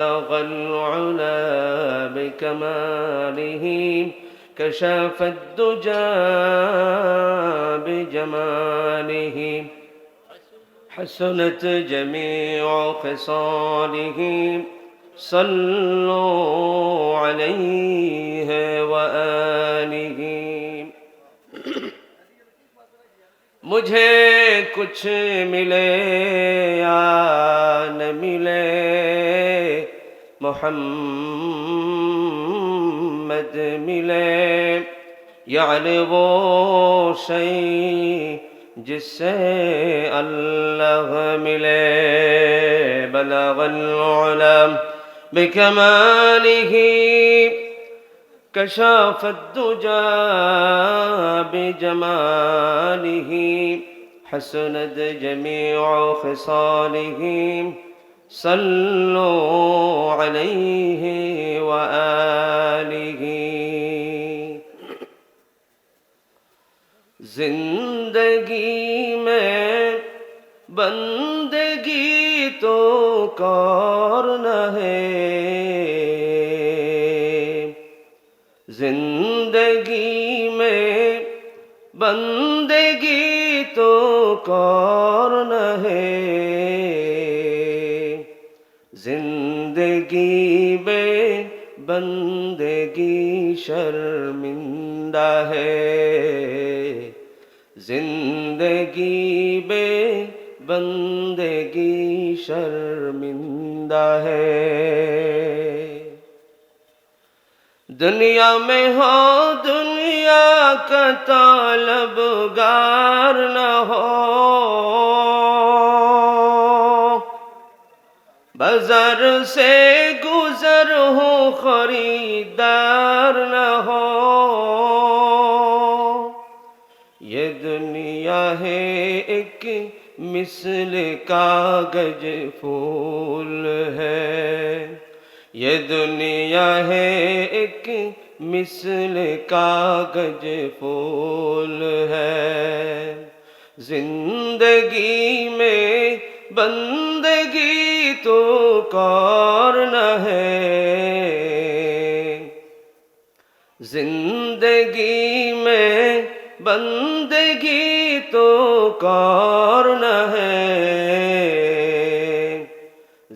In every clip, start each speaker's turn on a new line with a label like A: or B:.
A: بلغ العلا بكماله كشف الدجى بجماله حسنت جميع خصاله صلوا عليه وآله मुझे कुछ मिले या न मिले मोहम्मद मिले यानी वो शई जिससे अल्लाह मिले बलगल उलम बिकमालिही कशाफ الدجى بجماله حسنت جميع خصاله صلوا عليه وآله जिंदगी में बंदगी तो कौन है जिंदगी में बंदगी तो कौन है जिंदगी में बंदगी शर्मिंदा है जिंदगी में बंदगी शर्मिंदा है दुनिया में हो दुनिया का तलबगार न हो बाजार से गुजर हो खरीदार न हो ये दुनिया है एक मिसल कागज फूल है ये दुनिया है एक मिसल कागज फूल है जिंदगी में बंदगी तो कौन है जिंदगी में बंदगी तो कौन है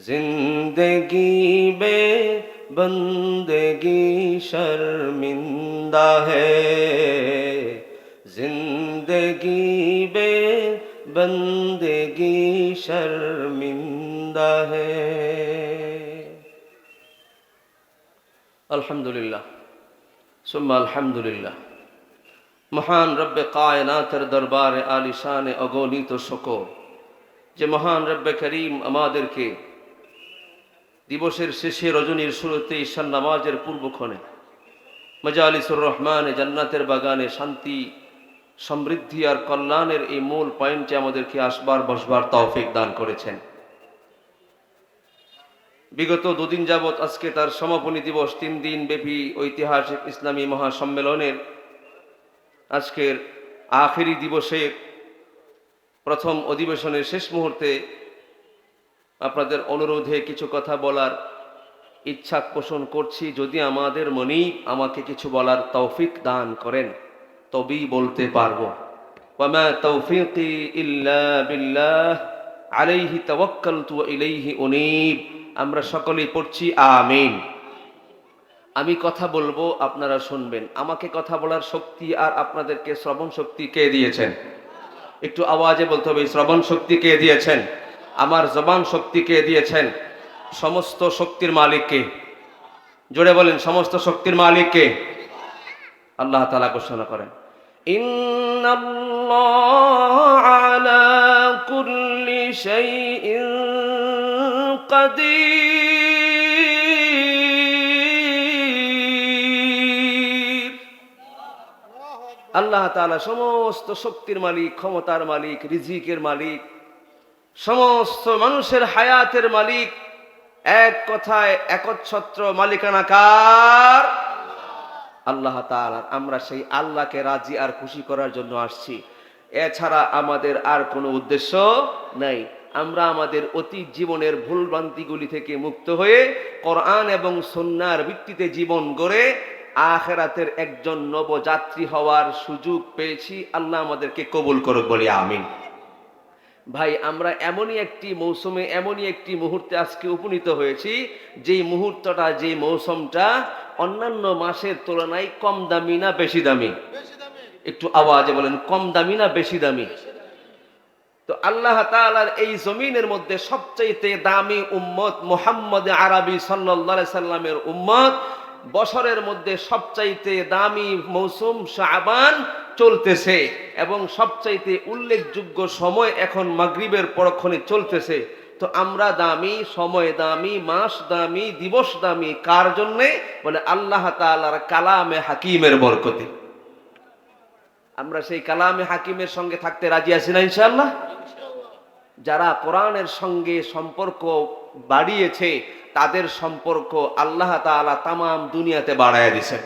A: जिंदगी में बंदगी शर्मिंदा है जिंदगी में बंदगी शर्मिंदा है अल्हम्दुलिल्लाह सुम्मा अल्हम्दुलिल्लाह महान रब्बे कायनातेर दरबारे आलिशान अगणित शकर যে মহান রব্বে করিম আমাদেরকে দিবসের শেষে রজনীর শুরুতে ঈশান নামাজের পূর্বক্ষণে মজালিসুর রহমানে জান্নাতের বাগানে শান্তি সমৃদ্ধি আর কল্যাণের এই মূল পয়েন্টে আমাদেরকে আসবার বসবার তৌফিক দান করেছেন বিগত দুদিন যাবত আজকে তার সমাপনী দিবস 3 দিন ব্যাপী ঐতিহাসিক ইসলামী মহাসম্মেলনের আজকের আখেরি দিবসে প্রথম অধিবেশনের শেষ মুহূর্তে আপনাদের অনুরোধে কিছু কথা বলার ইচ্ছা পোষণ করছি যদি আমাদের মনেই আমাকে কিছু বলার তৌফিক দান করেন তবেই বলতে পারবো ওয়ামা তৌফিকি ইল্লা বিল্লাহ আলাইহি তাওয়াক্কালতু ওয়া ইলাইহি উনীব আমরা সকলেই পড়ছি আমিন আমি কথা বলবো আপনারা শুনবেন আমাকে কথা বলার শক্তি আর আপনাদেরকে শ্রবণ শক্তি কে দিয়েছেন একটু আওয়াজে বলতে হবে শ্রবণ শক্তি কে দিয়েছেন আমার জবান শক্তি কে দিয়েছেন সমস্ত শক্তির মালিক কে জোরে বলেন সমস্ত শক্তির মালিক কে আল্লাহ তাআলা ঘোষণা করেন ইন্নাল্লাহা আলা কুল্লি শাইইন কাদির আল্লাহ তাআলা সমস্ত শক্তির মালিক ক্ষমতার মালিক রিজিকের মালিক সমস্ত মানুষের হায়াতের মালিক এক কথায় একচ্ছত্র মালিকানা কার আল্লাহ তাআলা আমরা সেই আল্লাহকে রাজি আর খুশি করার জন্য আসছি এছাড়া আমাদের আর কোনো উদ্দেশ্য নাই আমরা আমাদের অতীত জীবনের ভুলভ্রান্তিগুলি থেকে মুক্ত হয়ে কোরআন এবং সুন্নাহর ভিত্তিতে জীবন গড়ে আখিরাতের একজন নবযাত্রী হওয়ার সুযোগ পেয়েছি। আল্লাহ আমাদেরকে কবুল করুক, বলি আমিন। ভাই, আমরা এমনই একটি মৌসুমে, এমনই একটি মুহূর্তে আজকে উপনীত হয়েছি, যেই মুহূর্তটা, যে মৌসুমটা অন্যান্য মাসের তুলনায় কম দামি না বেশি দামি? একটু আওয়াজে বলেন, কম দামি না বেশি দামি? তো আল্লাহ তাআলার এই জমিনের মধ্যে সবচাইতে দামি উম্মত মুহাম্মদ আরবি সাল্লাল্লাহু আলাইহি সাল্লামের উম্মত। বছরের মধ্যে সবচাইতে দামি মৌসুম শাবান চলতেছে এবং সবচাইতে উল্লেখযোগ্য সময় এখন মাগরিবের পরক্ষণে চলতেছে। তো আমরা দামি, সময় দামি, মাস দামি, দিবস দামি কার জন্যে? বলে আল্লাহ তাআলার কালামে হাকিমের বরকতে। আমরা সেই কালামে হাকিমের সঙ্গে থাকতে রাজি আছি না ইনশাআল্লাহ? যারা কোরআনের সঙ্গে সম্পর্ক বাড়িয়েছে তাদের সম্পর্ক আল্লাহ তাআলা তামাম দুনিয়াতে বাড়ায়া দিয়েছেন।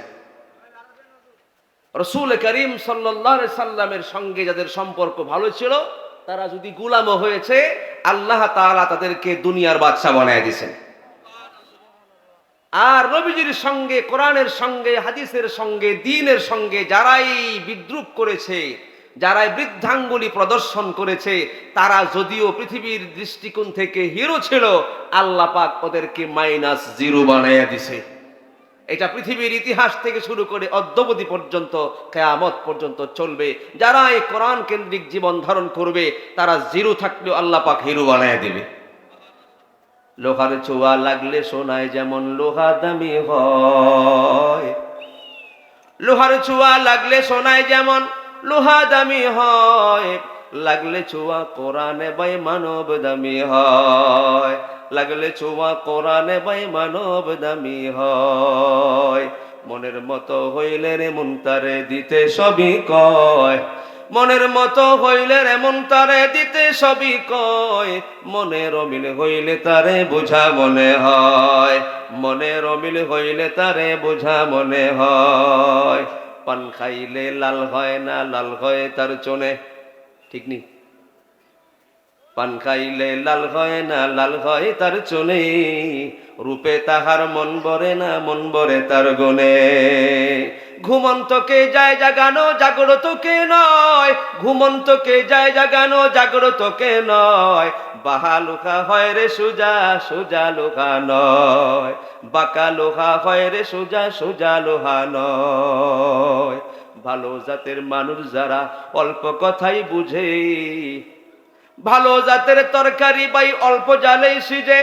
A: রাসূল করিম সাল্লাল্লাহু আলাইহি সাল্লামের সঙ্গে যাদের সম্পর্ক ভালো ছিল, তারা যদি গোলামও হয়েছে, আল্লাহ তাআলা তাদেরকে দুনিয়ার বাদশা বানায়া দিয়েছেন। আর নবীজির সঙ্গে, কোরআনের সঙ্গে, হাদিসের সঙ্গে, দ্বীনের সঙ্গে যারাই বিদ্রুপ করেছে, যারাই বৃদ্ধাঙ্গুলি প্রদর্শন করেছে, তারা যদিও পৃথিবীর দৃষ্টিকোণ থেকে হিরো ছিল, আল্লাহ পাক ওদেরকে -0 বানাইয়া দিছে। এটা পৃথিবীর ইতিহাস থেকে শুরু করে অদ্যাবধি পর্যন্ত, কিয়ামত পর্যন্ত চলবে। যারা এই কোরআন কেন্দ্রিক জীবন ধারণ করবে, তারা 0 থাকলেও আল্লাহ পাক হিরো বানাইয়া দিবে। লোহার ছোঁয়া লাগলে সোনায় যেমন লোহা দামি হয়, লোহার ছোঁয়া লাগলে সোনায় যেমন লোহা দামি হয়, লাগলে ছোঁয়া কোরআনে বাই মানব দামি হয়, লাগলে ছোঁয়া কোরআনে বাই মানব দামি হয়। মনের মতো হইলে রে মন তারে দিতে সবই কয়, মনের মতো হইলে রে মন তারে দিতে সবই কয়, মনের অমিল হইলে তারে বোঝা মনে হয়, মনের অমিল হইলে তারে বোঝা মনে হয়। পান খাইলে লাল হয় না, লাল হয় তার চনে, ঠিক নি? পান খাইলে লাল হয় না, লাল হয় তার চনে, রূপে তাহার মন ভরে না, মন ভরে তার গুণে। ঘুমন্তকে যায় জাগানো, জাগ্রতকে নয়, ঘুমন্তকে যায় জাগানো, জাগ্রতকে নয়, বাহা লোহা হয় রে সোজা, সোজা লোহা নয়, বাঁকা লোহা হয় রে সোজা, সোজা লোহা নয়। ভালো জাতের মানুষ যারা অল্প কথাই বুঝে, ভালো জাতের তরকারি বাই অল্প জালেই সিজে,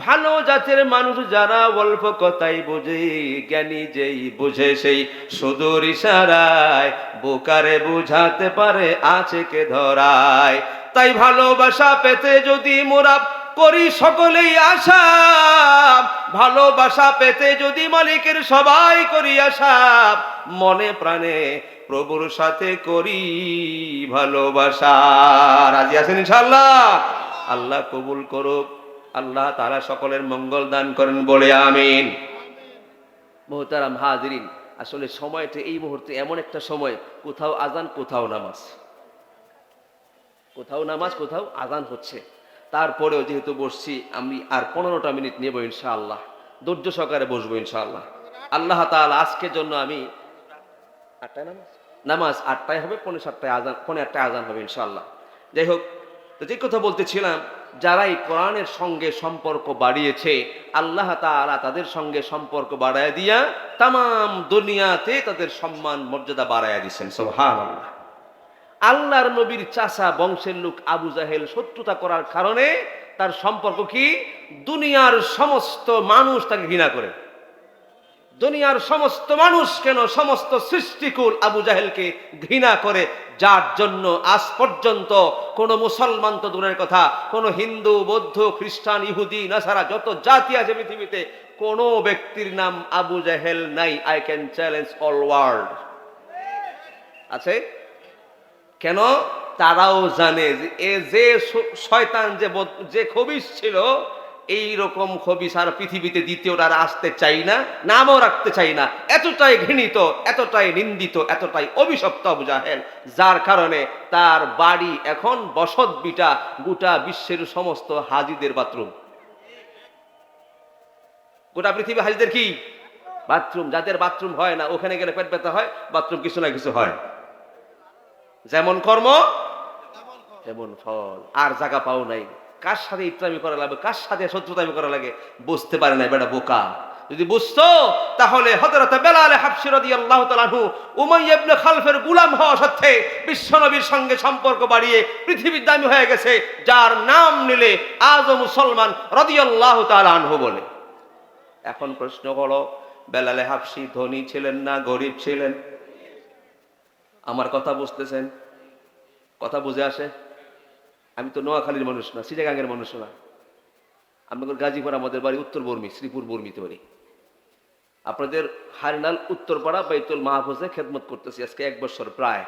A: ভালো জাতের মানুষ যারা অল্প কথাই বুঝে, জ্ঞানী যেই বুঝে সেই সুদূর ইশারায় বোকারে বুঝাতে পারে আছে কে ধরায়। তাই ভালোবাসা পেতে যদি মোরা করি সকলেই আশা, ভালোবাসা পেতে যদি মালিকের সবাই করি আশা, মনে প্রাণে প্রভুর সাথে করি ভালোবাসা। রাজি আছেন ইনশাআল্লাহ? আল্লাহ কবুল করুক, আল্লাহ তাআলা সকলের মঙ্গল দান করেন, বলে আমিন। মুহতারাম হাজিরিন, আসলে সময়টা এই মুহূর্তে এমন একটা সময়, কোথাও আজান, কোথাও নামাজ, কোথাও নামাজ, কোথাও আজান হচ্ছে। তারপরেও যেহেতু বসছি, আমি আর 15টা মিনিট নেব ইনশাআল্লাহ, ধৈর্য সহকারে বসবো ইনশাআল্লাহ। আল্লাহ তাআলা আজকের জন্য আমি 8টায় নামাজ 8টায় হবে, 7:15 আজান, 8টায় আজান হবে ইনশাআল্লাহ। যাই হোক, তো যে কথা বলতেছিলাম, যারা এই কোরআনের সঙ্গে সম্পর্ক বাড়িয়েছে, আল্লাহ তাআলা তাদের সঙ্গে সম্পর্ক বাড়ায় দিয়া তামাম দুনিয়াতে তাদের সম্মান মর্যাদা বাড়ায় দিয়েছেন। সুবহানাল্লাহ। আল্লাহর নবীর চাচা বংশের লোক আবু জাহেল শত্রুতা করার কারণে তার সম্পর্ক কি? দুনিয়ার সমস্ত মানুষ তাকে ঘৃণা করে। দুনিয়ার সমস্ত মানুষ কেন, সমস্ত সৃষ্টিকুল আবু জাহেলকে ঘৃণা করে, যার জন্য আজ পর্যন্ত কোন মুসলমান তো দূরের কথা, কোন হিন্দু, বৌদ্ধ, খ্রিস্টান, ইহুদি, নাসারা, যত জাতি আছে পৃথিবীতে, কোন ব্যক্তির নাম আবু জাহেল নাই। I can challenge all world. আছে কেন? তারাও জানে যে এ যে শয়তান, যে খবিশ ছিল, এই রকম খবিস আর পৃথিবীতে দ্বিতীয়টা আর আসতে চাই না, নামও রাখতে চাই না। এতটাই ঘৃণিত, এতটাই নিন্দিত, এতটাই অভিশপ্ত আবু জাহেল, যার কারণে তার বাড়ি এখন বসত বিটা গোটা বিশ্বের সমস্ত হাজিদের বাথরুম। গোটা পৃথিবী হাজিদের কি বাথরুম। যাদের বাথরুম হয় না, ওখানে গেলে পেট ব্যথা হয়, বাথরুম কিছু না কিছু হয়। যেমন কর্ম তেমন ফল। আর জায়গা পাও নাই। কার সাথে ইত্রামি করা লাগে, কার সাথে শত্রুতামি করা লাগে বুঝতে পারে না, বেটা বোকা। যদি বুঝতো তাহলে হযরত বেলাল হাবশী রাদিয়াল্লাহু তাআলা আনহু উমাইয়া ইবনে খালফের গোলাম হওয়া সত্ত্বে বিশ্বনবীর সঙ্গে সম্পর্ক বাড়িয়ে পৃথিবীর দামি হয়ে গেছে, যার নাম নিলে আজও মুসলমান রাদিয়াল্লাহু তাআলা আনহু বলে। এখন প্রশ্ন হলো, বেলাল হাবশী ধনী ছিলেন না গরিব ছিলেন? আমার কথা বুঝতেছেন? কথা বুঝে আসে? আমি তো নোয়াখালীর মানুষ না, চিটাগাঙ্গের মানুষ না। আমাদের গাজীপুর, আমাদের বাড়ি উত্তর বর্মী, শ্রীপুর বর্মীতে বাড়ি। আপনাদের হারনাল উত্তরপাড়া বাইতুল মাহফুজে খেদমত করতেছি আজকে 1 বছর প্রায়।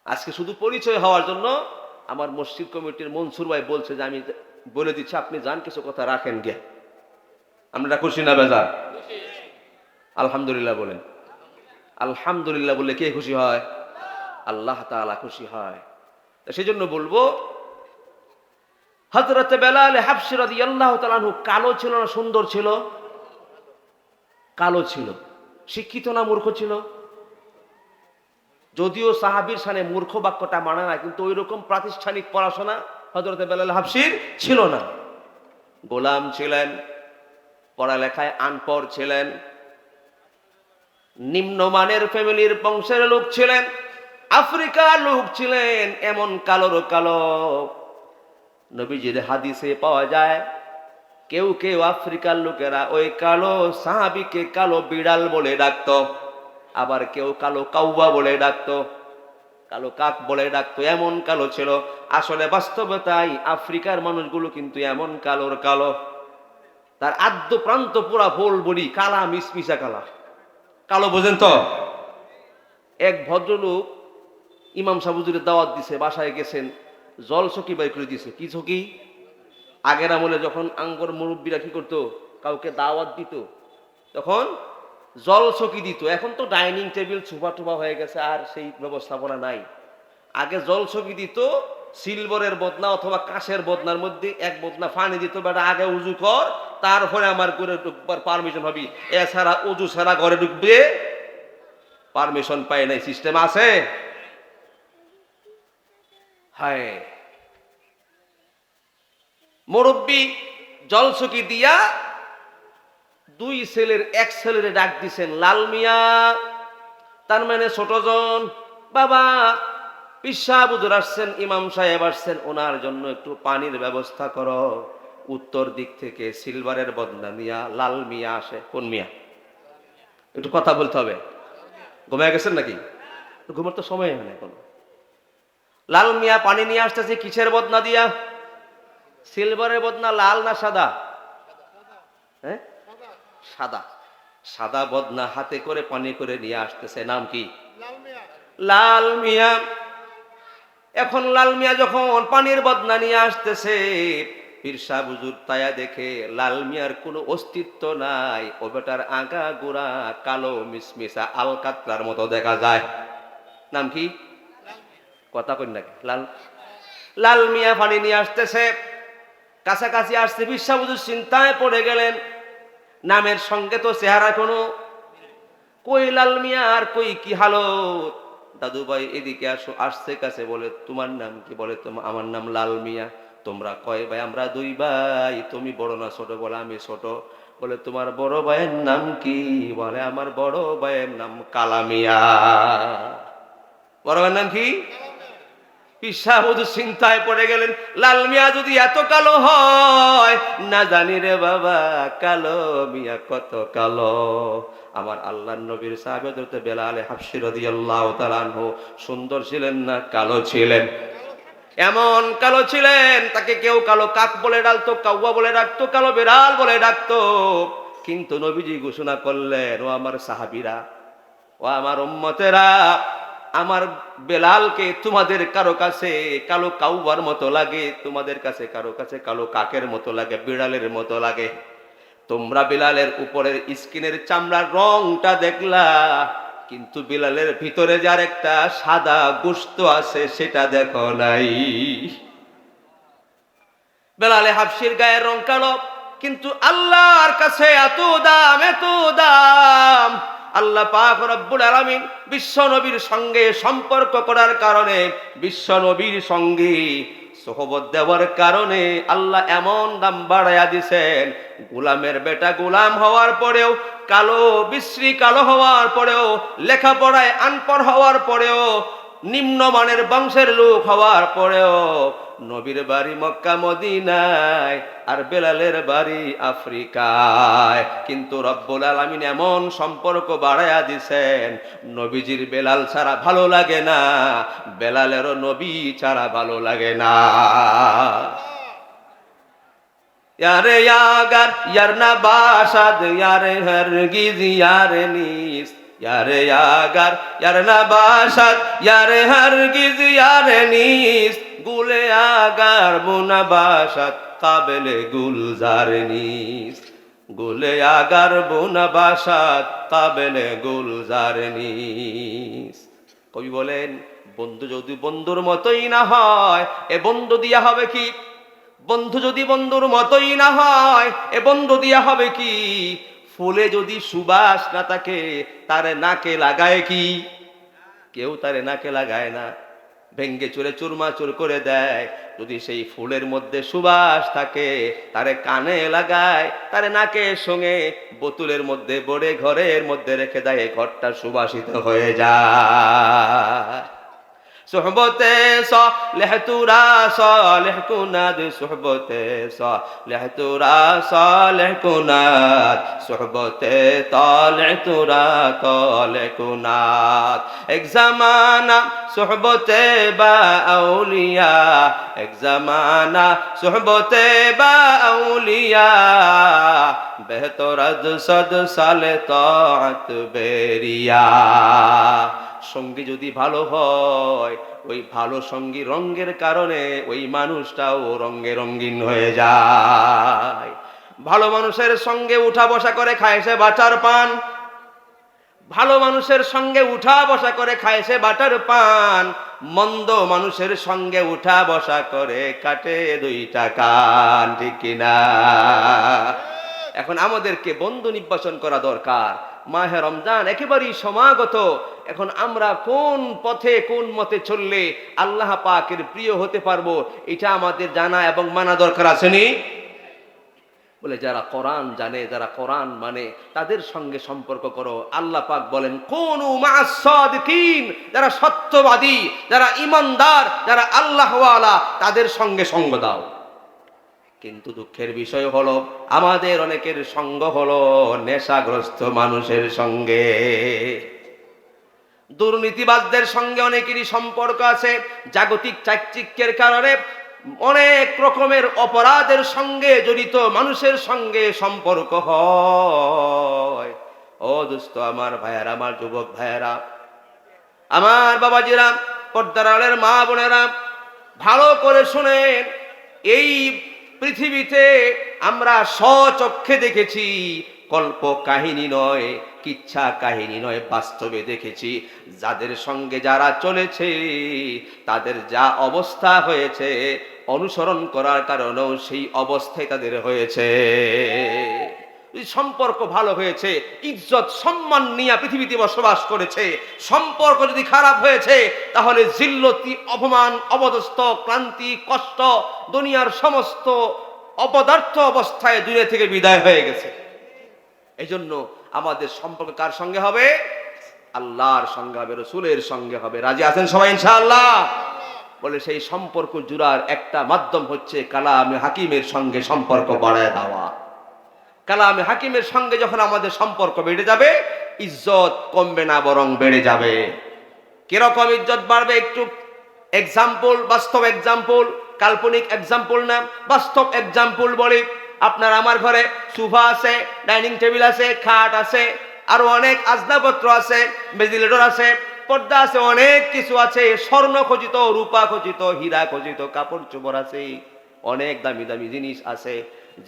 A: আজকে শুধু পরিচয় হওয়ার জন্য আমার মসজিদ কমিটির মনসুর ভাই বলছে যে আমি বলে দিচ্ছি, আপনি যান, কিছু কথা রাখেন গে। আমরা খুশি না বেজার? আলহামদুলিল্লাহ বলেন। আলহামদুলিল্লাহ বললে কে খুশি হয়? আল্লাহ তাআলা খুশি হয়। সেই জন্য বলবো, হযরত বেলাল হাবশী রাদিয়াল্লাহু তাআলা আনহু কালো ছিল না সুন্দর ছিল? কালো ছিল। শিক্ষিত না মূর্খ ছিল? যদিও সাহাবীর শানে মূর্খ বাক্যটা মানে না, কিন্তু ওই রকম প্রাতিষ্ঠানিক পড়াশোনা হযরত বেলাল হাবশীর ছিল না। গোলাম ছিলেন, পড়ালেখায় আনপড় ছিলেন, নিম্নমানের ফ্যামিলির বংশের লোক ছিলেন, আফ্রিকার লোক ছিলেন, এমন কালোর কালো। নবীজির হাদিসে পাওয়া যায়, কেউ কেউ আফ্রিকার লোকেরা ওই কালো সাহাবীকে কালো বিড়াল বলে ডাকত, আবার কেউ কালো কাউয়া বলে ডাকত, কালো কাক বলে ডাকতো। এমন কালো ছিল। আসলে বাস্তবতাই আফ্রিকার মানুষগুলো কিন্তু এমন কালোর কালো। তার আদ্য প্রান্ত পুরা ভোল বড়ি কালা, মিসমিসা কালা কালো, বোঝেন তো? এক ভদ্রলোক ইমাম সাহেব হুজুরের দাওয়াত দিছে, বাসায় গেছেন, জল চকি বের করে দিছে। কি চকি? আগের আমলে যখন আঙ্গর মুরব্বীরা কি করতো, কাউকে দাওয়াত দিত, তখন জল চকি দিত। এখন তো ডাইনিং টেবিল ছোপা টোপা হয়ে গেছে, আর সেই ব্যবস্থাপনা নাই। আগে জল চকি দিত, সিলভারের বদনা অথবা কাঁচের বদনার মধ্যে এক বদনা পানি দিত, বেটা আগে উজু কর, তারপরে আমার ঘরে ঢুকবার পারমিশন হবি। এছাড়া উজু ছাড়া ঘরে ঢুকবে পারমিশন পায় নাই। সিস্টেম আছে? হায়, মুরব্বী জলচকি দিয়া 2 ছেলের এক ছেলেরে ডাক দিছেন, লাল মিয়া, তার মানে ছোটজন, বাবা পিসাব হুজুর আসছেন, ইমাম সাহেব আসছেন, ওনার জন্য একটু পানির ব্যবস্থা করো। উত্তর দিক থেকে সিলভারের বদনা নিয়া লাল মিয়া আসে। কোন মিয়া? একটু কথা বলতে হবে। ঘুমিয়ে গেছেন নাকি? ঘুমার তো সময় হয় না এখন। লাল মিয়া পানি নিয়ে আসতেছে কিসের বদনা দিয়া? সিলভারের বদনা। লাল না সাদা? হ্যাঁ, সাদা। সাদা বদনা হাতে করে পানি করে নিয়ে আসতেছে। নাম কি? লাল মিয়া। এখন লাল মিয়া যখন পানির বদনা নিয়ে আসতেছে, পীর সাহেব হুজুর তায়া দেখে লাল মিয়ার কোনো অস্তিত্ব নাই। ও বেটার আগা গোড়া কালো মিসমিসা আলকাতরার মতো দেখা যায়। নাম কি? কথা কই নাকি? লাল। লাল মিয়া পানি নিয়ে আসতেছে, কাছাকাছি আসছে, পীর সাহেব হুজুর চিন্তায় পড়ে গেলেন। নামের সঙ্গে তো চেহারা কোনো, কই লাল মিয়া আর কই কি হালত। দাদু ভাই এদিকে আসো। আসছে কাছে, বলে তোমার নাম কি? বলে আমার নাম লাল মিয়া। তোমরা কয় ভাই? আমরা 2 ভাই। তুমি বড় না ছোট? বলে আমি ছোট। বলে তোমার বড় ভাইয়ের নাম কি? বলে আমার বড় ভাইয়ের নাম কালা মিয়া। বড় ভাইয়ের নাম কি? পিসা বধু চিন্তায় পড়ে গেলেন, লাল মিয়া যদি এত কালো হয়, না জানি রে বাবা কালো মিয়া কত কালো। আমার আল্লাহর নবীর সাহাবী হযরত বেলাল হাবশী রাদিয়াল্লাহু তাআলা আনহু সুন্দর ছিলেন না কালো ছিলেন? এমন কালো ছিলেন, তাকে কেউ কালো কাক বলে ডাকতো, কাউয়া বলে ডাকতো, কালো বিড়াল বলে ডাকতো। কিন্তু নবীজি ঘোষণা করলেন, ও আমার সাহাবীরা, ও আমার উম্মতেরা, আমার বেলালকে তোমাদের কারো কাছে কালো কাউবার মতো লাগে, তোমাদের কাছে কারো কাছে কালো কাকের মতো লাগে, বিড়ালের মতো লাগে। তোমরা বেলালের উপরের স্কিনের চামড়ার রংটা দেখলা, কিন্তু বেলালের ভিতরে যার একটা সাদা গোশত আছে সেটা দেখো নাই। বেলালে হাবশির গায়ের রং কালো, কিন্তু আল্লাহর কাছে এত দাম, এত দাম। আল্লাহ পাক রব্বুল আলামিন বিশ্ব নবীর সঙ্গে সম্পর্ক করার কারণে, বিশ্ব নবীর সঙ্গে সোহবত দেওয়ার কারণে আল্লাহ এমন দাম বাড়াইয়া দিছেন। গোলামের বেটা গোলাম হওয়ার পরেও, কালো বিশ্রী কালো হওয়ার পরেও, লেখাপড়ায় আনপড় হওয়ার পরেও, নিম্নমানের বংশের লোক হওয়ার পরেও নবীর বাড়ি মক্কা মদিনায় আর বেলালের বাড়ি আফ্রিকায়, কিন্তু রব্বুল আলামিন এমন সম্পর্ক বাড়াইয়া দিছেন, নবীজির বেলাল ছাড়া ভালো লাগে না, বেলালেরও নবী ছাড়া ভালো লাগে না। ইয়ারে ইয়াগার ইয়ার না বাসাদ ইয়ারে হরগিজ ইয়ারে নিস, ইয়ারে ইয়াগার ইয়ার না বাসাদ ইয়ারে হরগিজ ইয়ারে নিস, গুলে আগার বুনা বাসাদ কাবেলে গুলজার নিস, গুলে আগার বুনা বাসাদ কাবেলে গুলজার নিস। কবি বলেন, বন্ধু যদি বন্ধুর মতোই না হয় এ বন্ধু দিয়া হবে কি? বন্ধু যদি বন্ধুর মতোই না হয় এ বন্ধু দিয়া হবে কি? ফুলে যদি সুবাস না থাকে তারে নাকে লাগায় কি? কেউ তারে নাকে লাগায় না, ভেঙ্গে চুরে চুরমাচুর করে দেয়। যদি সেই ফুলের মধ্যে সুবাস থাকে তারে কানে লাগায়, তারে নাকের সঙ্গে বোতলের মধ্যে বড়ে ঘরের মধ্যে রেখে দেয়, ঘরটা সুবাসিত হয়ে যায়। সোহবতে সালেহ তুরা সালেহ কুনাদ, সোহবতে সালেহ তুরা সালেহ কুনাদ, সোহবতে তালেহ তুরা তালেহ কুনাদ। এক জামানা সোহবতে বা আউলিয়া, এক জামানা সোহবতে বা আউলিয়া, বেহতরাদ সদ সালে তাআত বেরিয়া। সঙ্গী যদি ভালো হয়, ওই ভালো সঙ্গী রঙের কারণে ওই মানুষটাও রঙে রঙিন হয়ে যায়। ভালো মানুষের সঙ্গে উঠা বসা করে খায় সে বাটার পান, ভালো মানুষের সঙ্গে উঠা বসা করে খায় সে বাটার পান, মন্দ মানুষের সঙ্গে উঠা বসা করে কাটে দুইটা কান, ঠিক কিনা? এখন আমাদেরকে বন্ধু নির্বাচন করা দরকার। মাহে রমজান একেবারেই সমাগত। এখন আমরা কোন পথে কোন মতে চললে আল্লাহ পাকের প্রিয় হতে পারবো, এটা আমাদের জানা এবং মানা দরকার আসেনি? বলে যারা কোরআন জানে, যারা কোরআন মানে তাদের সঙ্গে সম্পর্ক করো। আল্লাহ পাক বলেন কুনু মা'আস সাদিকিন, যারা সত্যবাদী, যারা ইমানদার, যারা আল্লাহওয়ালা তাদের সঙ্গে সঙ্গ দাও। কিন্তু দুঃখের বিষয় হলো আমাদের অনেকের সঙ্গ হলো নেশাগ্রস্ত মানুষের সঙ্গে, দুর্নীতিবাজদের সঙ্গে অনেকেরই সম্পর্ক আছে। জাগতিক চাকচিক্যের কারণে অনেক রকমের অপরাধের সঙ্গে জড়িত মানুষের সঙ্গে সম্পর্ক হয়। ও দোস্ত আমার ভাইয়েরা, আমার যুবক ভাইয়েরা, আমার বাবাজিরা, পর্দার আড়ালের মা বোনেরা, ভালো করে শুনেন। এই পৃথিবীতে আমরা স্বচক্ষে দেখেছি, কল্প কাহিনী নয়, কিচ্ছা কাহিনী নয়, বাস্তবে দেখেছি যাদের সঙ্গে যারা চলেছে তাদের যা অবস্থা হয়েছে, অনুসরণ করার কারণেও সেই অবস্থায় তাদের হয়েছে। সম্পর্ক ভালো হয়েছে, ইজ্জত সম্মান নিয়ে পৃথিবীতে বসবাস করেছে। সম্পর্ক যদি খারাপ হয়েছে তাহলে জিল্লতি, অপমান, অপদস্থ, ক্লান্তি, কষ্ট, দুনিয়ার সমস্ত অপদার্থ অবস্থায় দুনিয়া থেকে বিদায় হয়ে গেছে। এই জন্য আমাদের সম্পর্ক কার সঙ্গে হবে? আল্লাহর সঙ্গে হবে, রসুলের সঙ্গে হবে। রাজি আছেন সবাই ইনশাআল্লাহ? বলে সেই সম্পর্ক জুড়ার একটা মাধ্যম হচ্ছে কালামে হাকিমের সঙ্গে সম্পর্ক বাড়ায় দেওয়া। কালামে হাকিমের সঙ্গে যখন আমাদের সম্পর্ক বেড়ে যাবে, ইজ্জত কমবে না বরং বেড়ে যাবে। কিরকম ইজ্জত বাড়বে? একটু এক্সাম্পল, বাস্তব এক্সাম্পল, কাল্পনিক এক্সাম্পল না, বাস্তব এক্সাম্পল বলি। আপনার আমার ঘরে সোফা আছে, ডাইনিং টেবিল আছে, খাট আছে, আরো অনেক আসবাবপত্র আছে, ভেন্টিলেটর আছে, পর্দা আছে, অনেক কিছু আছে, স্বর্ণ খচিত, রূপা খচিত, হীরা খচিত কাপড় চোপড় আছে, অনেক দামি দামি জিনিস আছে।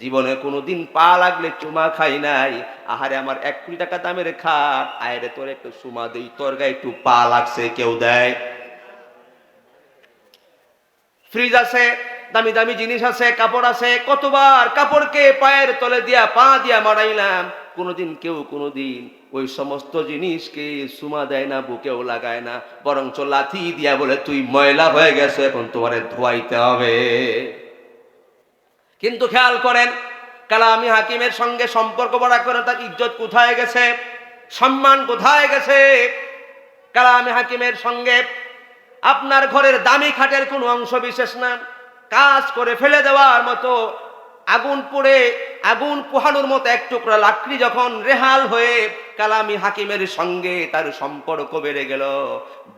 A: জীবনে কোনোদিন পা লাগলে চুমা খাই নাই। আহারে আমার 1 কোটি টাকা দামের খাট, আয়রে তোর একটু চুমা দেই, তোর গায়ে একটু পা লাগছে, কেউ দেয়? ফ্রিজ আছে, দামি দামি জিনিস আছে, কাপড় আছে, কতবার কাপড়কে পায়ের তলে দিয়া পা দিয়া মারাইলাম, কোনোদিন কেউ কোনোদিন ওই সমস্ত জিনিসকে সুমা দেয় না, বুকেও লাগায় না, বরঞ্চ লাথি দিয়া বলে তুই ময়লা হয়ে গেছে, এখন তোমারে ধোয়াইতে হবে। কিন্তু খেয়াল করেন, কালামি হাকিমের সঙ্গে সম্পর্ক বড় করে তার ইজ্জত কোথায় গেছে, সম্মান কোথায় গেছে? কালামি হাকিমের সঙ্গে আপনার ঘরের দামি খাটের কোনো অংশ বিশেষ না, কাজ করে ফেলে দেওয়ার মতো, আগুন পড়ে আগুন পোহানোর মতো এক টুকরা লাকড়ি যখন রেহাল হয়ে কালামি হাকিমের সঙ্গে তার সম্পর্ক বেড়ে গেল।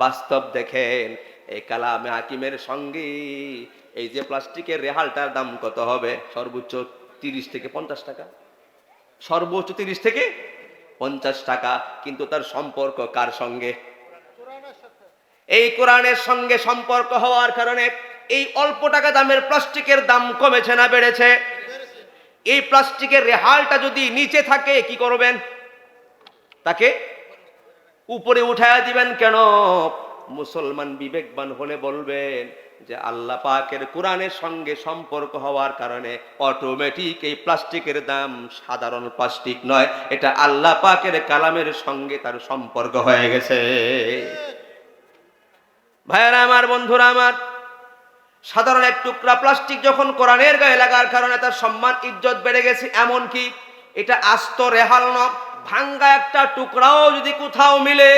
A: বাস্তব দেখেন, এই কালামি হাকিমের সঙ্গে এই যে প্লাস্টিকের রেহালটার দাম কত হবে? সর্বোচ্চ 30 থেকে 50 টাকা, সর্বোচ্চ 30 থেকে 50 টাকা। কিন্তু তার সম্পর্ক কার সঙ্গে? এই কোরআনের সঙ্গে সম্পর্ক হওয়ার কারণে এই অল্প টাকা দামের প্লাস্টিকের দাম কমেছে না বেড়েছে? এই প্লাস্টিকের রেহালটা যদি নিচে থাকে কি করবেন? তাকে উপরে উঠায়া দিবেন কেন? মুসলমান বিবেকবান হলে বলবেন যে আল্লাহ পাকের কোরআনের সঙ্গে সম্পর্ক হওয়ার কারণে অটোমেটিক এই প্লাস্টিকের দাম সাধারণ প্লাস্টিক নয়, এটা আল্লাহ পাকের কালামের সঙ্গে তার সম্পর্ক হয়ে গেছে। ভাইয়েরা আমার, বন্ধুরা আমার, সাধারণ এক টুকরা প্লাস্টিক যখন কোরআনের গায়ে লাগার কারণে তার সম্মান ইজ্জত বেড়ে গেছে, এমন কি এটা আস্ত রেহাল না, ভাঙ্গা একটা টুকরাও যদি কোথাও মিলে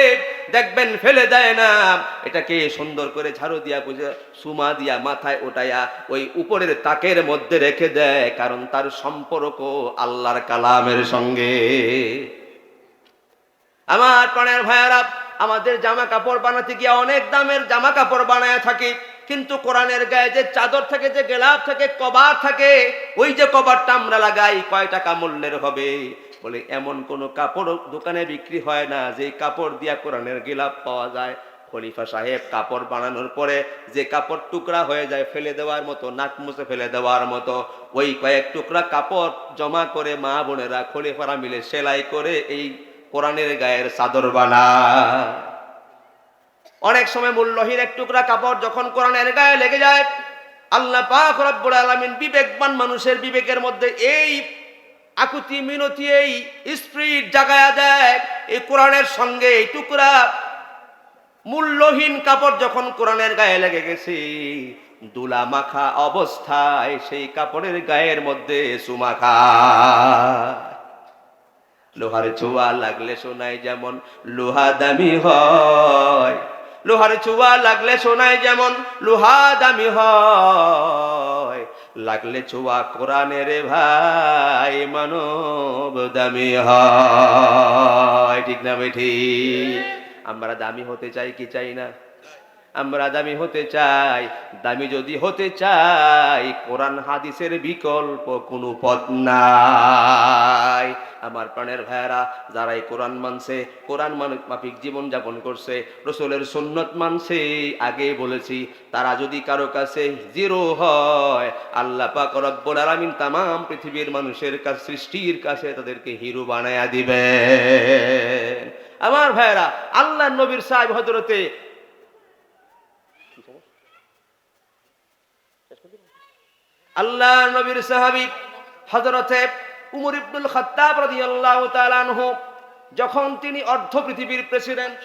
A: দেখবেন ফেলে দেয় না, এটাকে সুন্দর করে ঝাড়ু দিয়া বুঝে সুমা দিয়া মাথায় ওঠায়া ওই উপরের তাকের মধ্যে রেখে দেয়, কারণ তার সম্পর্ক আল্লাহর কালামের সঙ্গে। আমার প্রাণের ভাইয়েরা, আমাদের জামা কাপড় বানাতে গিয়ে অনেক দামের জামা কাপড় বানায় থাকি, কিন্তু কোরআনের গায়ে যে চাদর থাকে, যে গেলাপ থাকে, কভার থাকে, ওই যে কভারটা আমরা লাগাই কয় টাকা মূল্যের হবে? বলে এমন কোন কাপড় দোকানে বিক্রি হয় না যে কাপড় দিয়া কোরআনের গেলাপ পাওয়া যায়। খলিফা সাহেব কাপড় বানানোর পরে যে কাপড় টুকরা হয়ে যায় ফেলে দেওয়ার মতো, নাক মুছে ফেলে দেওয়ার মতো, ওই কয়েক টুকরা কাপড় জমা করে মা বোনেরা খলিফারা মিলে সেলাই করে এই কোরআনের গায়ের চাদর বানায়। অনেক সময় মূল্যহীন এক টুকরা কাপড় যখন কোরআনের গায়ে লেগে যায়, আল্লাহ পাক রব্বুল আলামিন বিবেকবান মানুষের বিবেকের মধ্যে এই আকুতি মিনতি, এই স্পিরিট জাগায়া দেয়। এই কোরআনের সঙ্গে এই টুকরা মূল্যহীন কাপড় যখন কোরআনের গায়ে লেগে গেছে, দুলা মাখা অবস্থায় সেই কাপড়ের গায়ের মধ্যে চুমা খায়। লোহার ছোঁয়া লাগলে সোনায় যেমন লোহা দামি হয়, লোহার ছোঁয়া লাগলে সোনায় যেমন লোহা দামি হয়, লাগলে ছোঁয়া কোরআনের ভাই মানব দামি হয়। ঠিক না বেঠি? আমরা দামি হতে চাই কি চাই না? আমরা দামি হতে চাই। দামি যদি হতে চাই, কোরআন হাদিসের বিকল্প কোনো পথ নাই। আমার প্রাণের ভাইয়েরা, যারাই কোরআন মানছে, কোরআন মাফিক জীবন যাপন করছে, রাসূলের সুন্নত মানছে, আগে বলেছি, তারা যদি কারো কাছে জিরো হয়, আল্লাহ পাক রব্বুল আলামিন তামাম পৃথিবীর মানুষের কাছে, সৃষ্টির কাছে তাদেরকে হিরো বানায়া দিবেন। আমার ভাইয়েরা, আল্লাহর নবীর সাহেব হযরতে আল্লাহ নবীর সাহাবী হযরতে উমর ইবনুল খাত্তাব রাদিয়াল্লাহু তাআলা আনহু, যখন তিনি অর্ধ পৃথিবীর প্রেসিডেন্ট,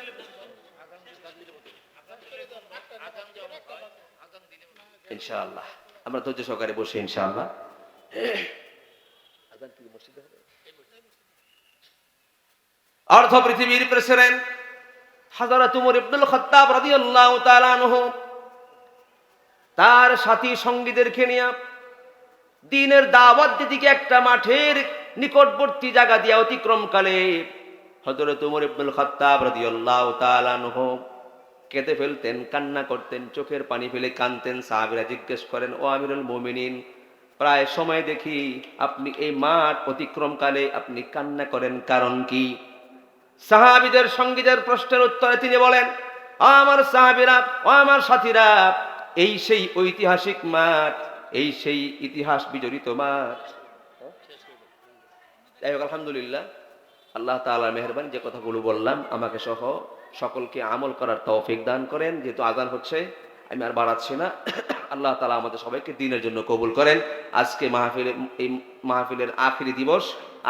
A: ইনশাআল্লাহ আমরা ধৈর্য সহকারে বসে ইনশাআল্লাহ অর্ধ পৃথিবীর প্রেসিডেন্ট হযরত উমর ইবনুল খাত্তাব রাদিয়াল্লাহু তাআলা আনহু তার সাথী সঙ্গীদেরকে নিয়ে দিনের দাওয়াত দিতে একটা মাঠের নিকটবর্তী জায়গা দিয়ে অতিক্রমকালে হযরত উমর ইবনুল খাত্তাব রাদিয়াল্লাহু তাআলা আনহু কেঁদে ফেলতেন, কান্না করতেন, চোখের পানি ফেলে কাঁদতেন। সাহাবীরা জিজ্ঞেস করেন, ও আমিরুল মুমিনিন, প্রায় সময় দেখি আপনি এই মাঠ অতিক্রমকালে আপনি কান্না করেন, কারণ কি? সাহাবীদের সঙ্গীদের প্রশ্নের উত্তরে তিনি বলেন, আমার সাহাবীরা, ও আমার সাথীরা, এই সেই ঐতিহাসিক মাঠ, এই সেই ইতিহাস বিজড়িত মাঠ। যাই হোক, আলহামদুলিল্লাহ, আল্লাহ তাআলার মেহেরবানি যে কথাগুলো বললাম আমাকে সহ সকলকে আমল করার তৌফিক দান করেন। যেহেতু আজান হচ্ছে, আমি আর বাড়াচ্ছি না। আল্লাহ তাআলা আমাদের সবাইকে দ্বীনের জন্য কবুল করেন। আজকে এই মাহফিলের আখিরি দিবস,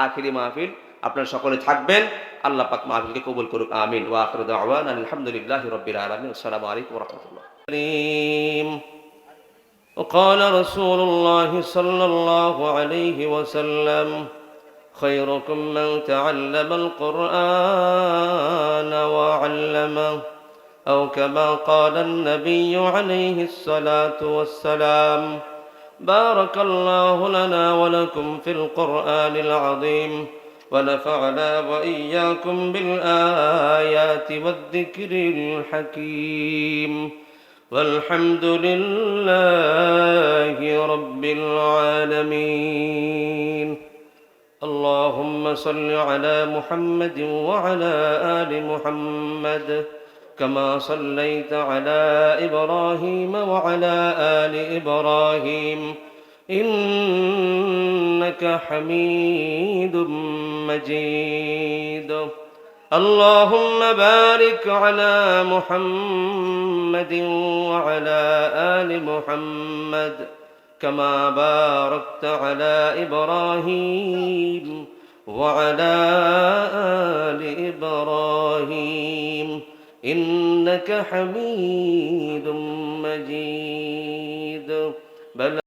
A: আখিরি মাহফিল, আপনারা সকলে থাকবেন। আল্লাহ পাক মাহফিলকে কবুল করুক, আমিন। ওয়া আখিরু দাওয়ানা আলহামদুলিল্লাহি রাব্বিল আলামিন। আসসালামু আলাইকুম ওয়া রাহমাতুল্লাহ। وقال رسول الله صلى الله عليه وسلم: خيركم من تعلم القرآن وعلمه، أو كما قال النبي عليه الصلاة والسلام. بارك الله لنا ولكم في القرآن العظيم، ونفعنا وإياكم بالآيات والذكر الحكيم، والحمد لله رب العالمين. اللهم صل على محمد وعلى آل محمد، كما صليت على إبراهيم وعلى آل إبراهيم إنك حميد مجيد. اللهم بارك على محمد وعلى آل محمد، كما باركت على إبراهيم وعلى آل إبراهيم إنك حميد مجيد.